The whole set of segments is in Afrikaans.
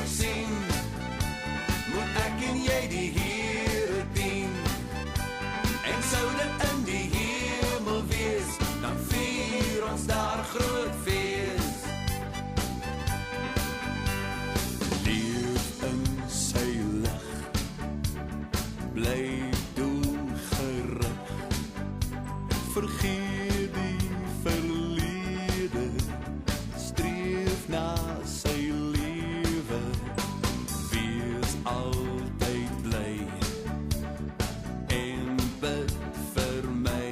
weer sien, moet ek en jy die Here dien. En sou dit in die hemel wees, dan vier ons daar groot fees. Leef in sy lig, bly doelgerig, vergeet die verlede, streef na sy lewe, wees altyd bly, en bid vir my,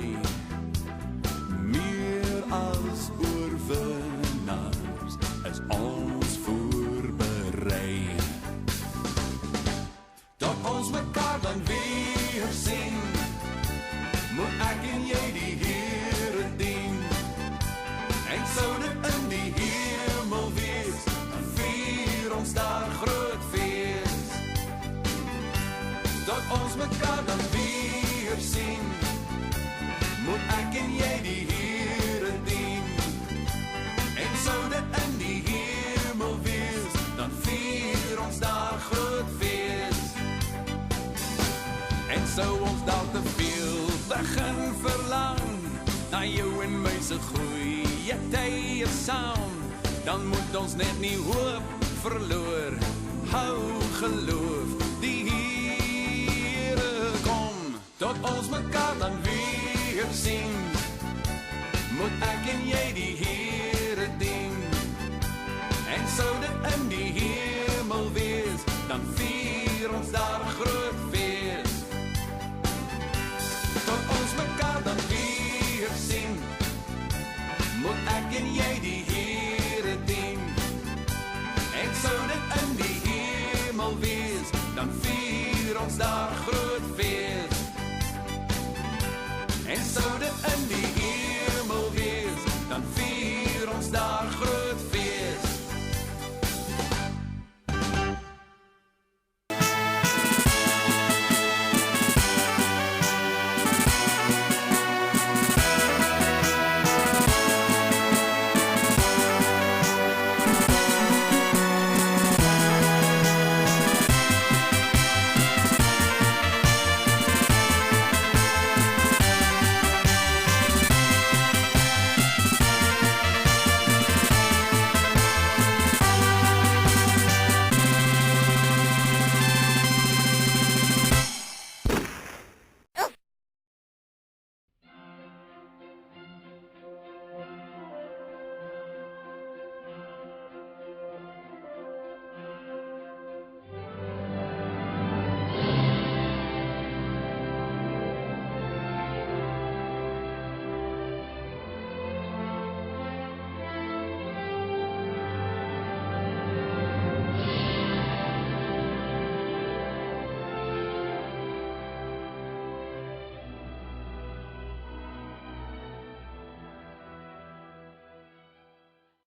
meer as oorwinnaars, is ons voorberei. Dat ons mekaar dan weer sien, moet ek en jy die Here dien. En sou dit in die hemel wees, dan vier ons daar groot fees. Dat ons mekaar dan weer sien, moet ek en jy die Here dien. En sou dit in die hemel wees, dan vier ons daar groot fees. En sou ons dalk te veel begin verlang na jou en my se goeie tye saam, dan moet ons net nie hoop verloor, hou geloof, die Here kom, tot ons mekaar dan weer sien, moet ek en jy die Here dien, en sou dit in die Here